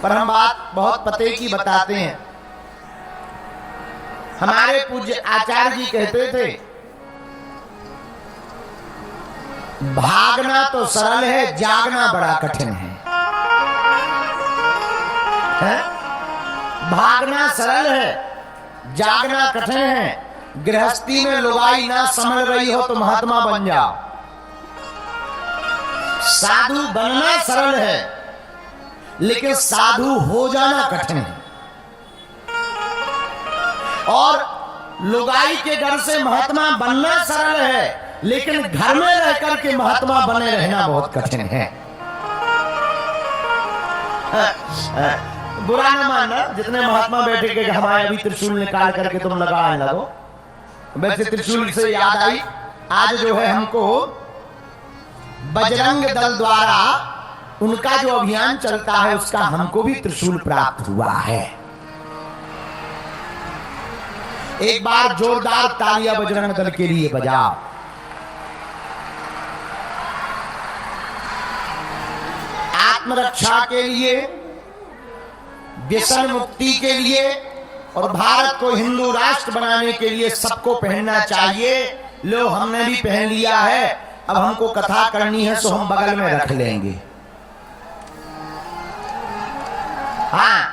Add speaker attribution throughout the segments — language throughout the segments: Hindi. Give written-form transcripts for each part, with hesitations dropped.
Speaker 1: पर हम बात बहुत पते की बताते हैं। हमारे पूज्य आचार्य जी कहते थे, भागना तो सरल है, जागना बड़ा कठिन है। भागना सरल है, जागना कठिन है। गृहस्थी में लुगाई ना संभल रही हो तो महात्मा बन जाओ। साधु बनना सरल है, लेकिन साधु हो जाना कठिन है। और लुगाई के घर से महात्मा बनना सरल है, लेकिन घर में रहकर के महात्मा बने रहना बहुत कठिन है। बुरा ना मानना, जितने महात्मा बैठे के हमारे अभी त्रिशूल निकाल करके तुम लगाने लगो। वैसे त्रिशूल से याद आई, आज जो है हमको बजरंग दल द्वारा उनका जो अभियान चलता है उसका हमको भी त्रिशूल प्राप्त हुआ है। एक बार जोरदार तालियां बजरंग दल के लिए बजाओ। आत्मरक्षा के लिए, व्यसन मुक्ति के लिए और भारत को हिंदू राष्ट्र बनाने के लिए सबको पहनना चाहिए। लो हमने भी पहन लिया है, अब हमको कथा करनी है सो हम बगल में रख लेंगे। हाँ,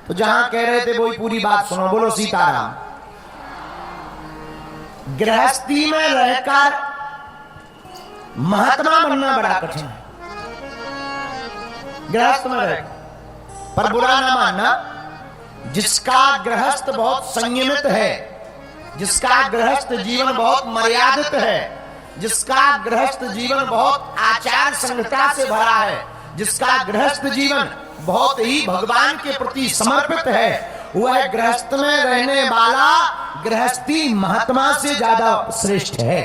Speaker 1: तो जहां कह रहे थे वही पूरी बात सुनो। बोलो सीताराम। गृहस्थी में रहकर महात्मा बनना बड़ा कठिन है। गृहस्थ में रहकर, पर बुरा ना मानना, जिसका गृहस्थ बहुत संयमित है, जिसका गृहस्थ जीवन बहुत मर्यादित है, जिसका गृहस्थ जीवन बहुत आचार संहिता से भरा है, जिसका गृहस्थ जीवन बहुत ही भगवान के प्रति समर्पित है, वह गृहस्थ में रहने वाला गृहस्थी महात्मा से ज्यादा श्रेष्ठ है।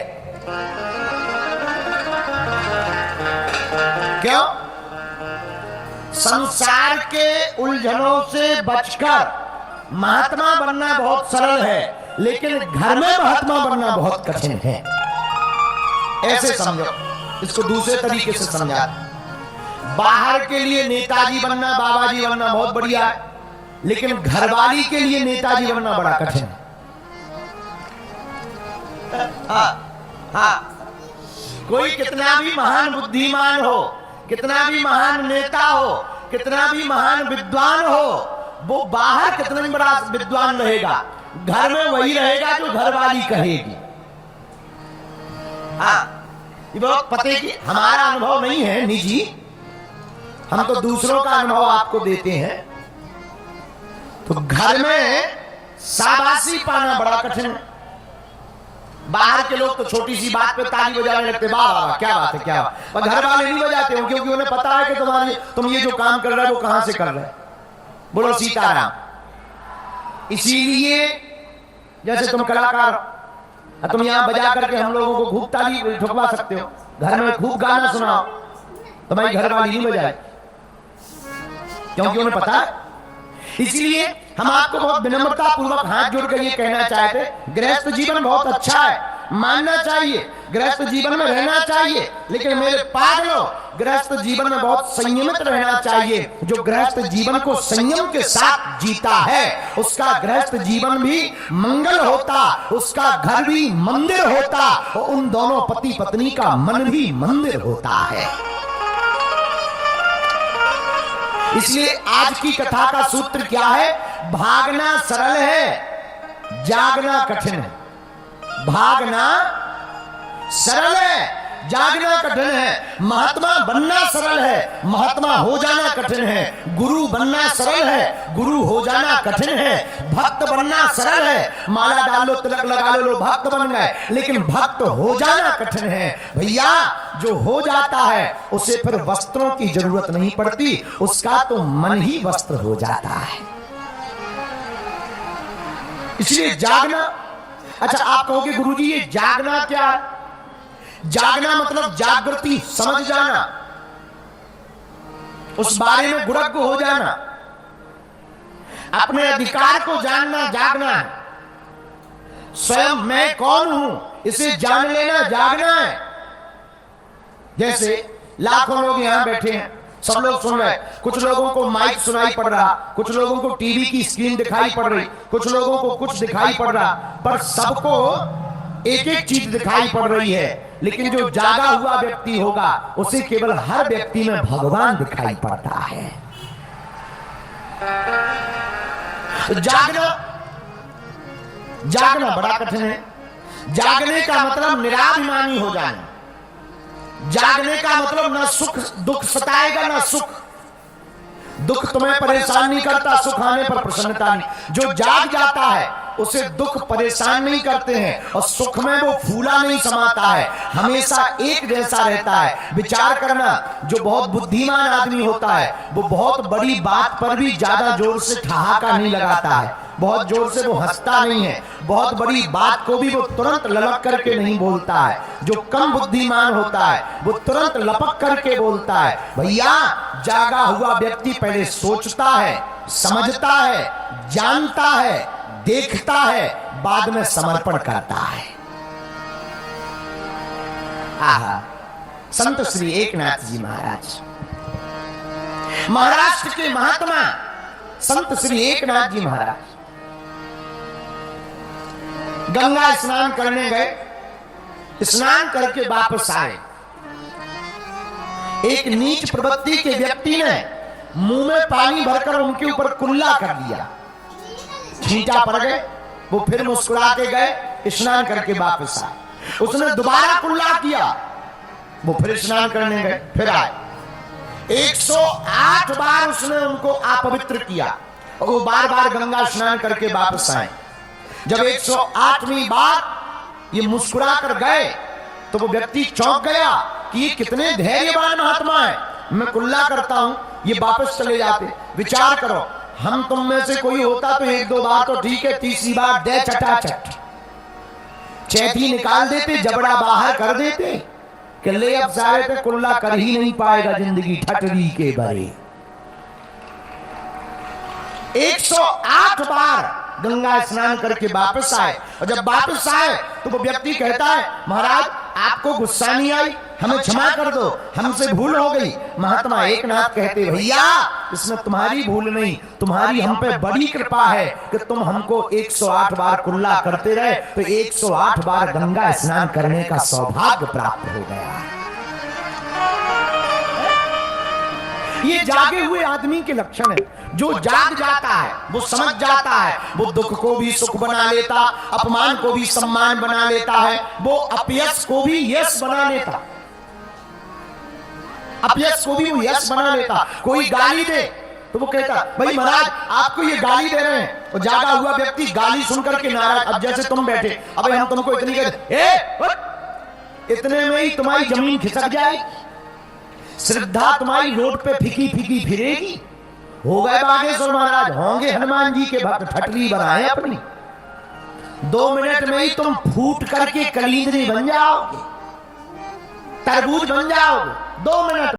Speaker 1: क्यों? संसार के उलझनों से बचकर महात्मा बनना बहुत सरल है, लेकिन घर में महात्मा बनना बहुत कठिन है। ऐसे समझो, इसको दूसरे तरीके से समझा। बाहर के लिए नेताजी बनना, बाबाजी बनना बहुत बढ़िया है, लेकिन घरवाली के लिए नेताजी बनना बड़ा कठिन है। हाँ, कोई कितना भी महान बुद्धिमान हो, कितना भी महान नेता हो, कितना भी महान विद्वान हो, वो बाहर कितना भी बड़ा विद्वान रहेगा, घर में वही रहेगा जो घरवाली कहेगी। हाँ, ये बहुत पते की हमारा अनुभव नहीं है निजी, हम तो दूसरों का अनुभव आपको देते हैं। तो घर में शाबाशी पाना बड़ा कठिन है। बाहर के लोग तो छोटी सी बात पे ताली बजाने लगते, वाह वाह क्या बात है, क्या बात। पर घर वाले नहीं बजाते हो, क्योंकि उन्हें पता है कि तुम ये जो काम कर रहे हो वो कहां से कर रहे हो। बोलो सीताराम। इसीलिए जैसे तुम कलाकार, तुम यहां बजा करके हम लोगों को खूब ताली ठुकवा सकते हो, घर में खूब गाना सुनाओ, तुम्हारी घर वाली नहीं बजाए, क्योंकि उन्हें पता है। इसलिए हम आपको बहुत विनम्रता पूर्वक हाथ जोड़कर ये कहना चाहते, गृहस्थ जीवन बहुत अच्छा है, मानना चाहिए, गृहस्थ जीवन में रहना चाहिए, लेकिन मेरे पागलों, गृहस्थ जीवन में बहुत संयमित रहना चाहिए। जो गृहस्थ जीवन को संयम के साथ जीता है, उसका गृहस्थ जीवन भी मंगल होता, उसका घर भी मंदिर होता, और उन दोनों पति पत्नी का मन भी मंदिर होता है। इसलिए आज की कथा का सूत्र क्या है? भागना सरल है, जागना कठिन है। भागना सरल है, जागना कठिन है। महात्मा बनना सरल है, महात्मा हो जाना कठिन है। गुरु बनना सरल है, गुरु हो जाना कठिन है। भक्त बनना सरल है, माला डाल लो, तिलक लगा लो, भक्त बन गए, लेकिन भक्त हो जाना कठिन है। भैया, जो हो जाता है उसे फिर वस्त्रों की जरूरत नहीं पड़ती, उसका तो मन ही वस्त्र हो जाता है। इसलिए जागना। अच्छा, आप कहोगे गुरुजी ये जागना क्या है? जागना मतलब जागृति, समझ जाना, उस बारे में गुरज्ञ हो जाना, अपने अधिकार को जानना, जागना है। स्वयं मैं कौन हूं इसे जान लेना, जागना है। जैसे लाखों लोग यहां बैठे हैं, सब लोग सुन रहे, कुछ लोगों को माइक सुनाई पड़ रहा, कुछ लोगों को टीवी की स्क्रीन दिखाई पड़ रही, कुछ लोगों को कुछ दिखाई पड़ रहा, पर सबको एक एक चीज दिखाई पड़ रही है। लेकिन जो जागा हुआ व्यक्ति होगा उसे केवल हर व्यक्ति में भगवान दिखाई पड़ता है। तो जागना बड़ा कठिन है। जागने का मतलब निराभिमानी हो जाना। जागने का मतलब न सुख दुख सताएगा न सुख। दुख तुम्हें परेशान नहीं करता, सुख आने पर प्रसन्नता नहीं। जो जाग जाता है उसे दुख परेशान नहीं करते हैं और सुख में वो फूला नहीं समाता है, हमेशा एक जैसा रहता है। विचार करना, जो बहुत बुद्धिमान आदमी होता है वो बहुत बड़ी बात पर भी ज्यादा जोर से ठहाका नहीं लगाता है, बहुत जोर से वो हंसता नहीं है, बहुत बड़ी बात को भी वो तुरंत ललक करके नहीं बोलता है। जो कम बुद्धिमान होता है वो तुरंत लपक करके बोलता है। भैया, जागा हुआ व्यक्ति पहले सोचता है, समझता है, जानता है, देखता है, बाद में समर्पण करता है। आहा, संत श्री एकनाथ जी महाराज, महाराष्ट्र के महात्मा संत श्री एकनाथ जी महाराज गंगा स्नान करने गए। स्नान करके वापस आए। एक नीच प्रवृत्ति के व्यक्ति ने मुंह में पानी भरकर उनके ऊपर कुल्ला कर दिया। छींटा पड़ गए। वो फिर मुस्कुरा के गए, स्नान करके वापस आए। उसने दोबारा कुल्ला किया, वो फिर स्नान करने गए, फिर आए। 108 बार उसने उनको अपवित्र किया और वो बार बार गंगा स्नान करके वापस आए। जब 108वीं बार ये मुस्कुरा कर गए तो वो व्यक्ति चौंक गया कि ये कितने धैर्यवान महात्मा है, मैं कुल्ला करता हूं, ये वापस चले जाते। विचार करो, हम तुम में से कोई होता तो 1-2 बार तो ठीक है, तीसरी बार दे चटाचट चैती निकाल देते, जबड़ा बाहर कर देते कि ले अब सारे पे कुल्ला कर ही नहीं पाएगा जिंदगी ठटरी के बरे। 108 बार गंगा स्नान करके वापस आए और जब वापस आए तो वो व्यक्ति कहता है, महाराज आपको गुस्सा नहीं आई, हमें क्षमा कर दो, हमसे भूल हो गई। महात्मा एकनाथ कहते, भैया इसमें तुम्हारी भूल नहीं, तुम्हारी हम पे बड़ी कृपा है कि तुम हमको 108 बार कुल्ला करते रहे तो 108 बार गंगा स्नान करने का सौभाग्य प्राप्त हो गया। ये जागे हुए आदमी के लक्षण है। जो जाग जाता है वो समझ जाता है, वो दुख को भी सुख बना लेता, अपमान को भी सम्मान बना लेता है, वो अपयश को भी यश बना लेता, अपयश को भी वो यश बना लेता। कोई गाली दे तो वो कहता, भाई महाराज आपको ये गाली दे रहे हैं, और जागा हुआ व्यक्ति गाली सुनकर के नाराज। अब जैसे तुम बैठे, अबे हम तुमको इतनी इतने में ही तुम्हारी जमीन खिसक जाएगी, श्रद्धा तुम्हारी रोड पे फीकी फीकी फिरेगी। हो गए बागेश्वर महाराज, होंगे हनुमान जी के भक्त, ठटरी बनाए अपनी। 2 मिनट में ही तुम फूट करके कलींदरी बन जाओगे, तरबूज बन जाओगे 2 मिनट।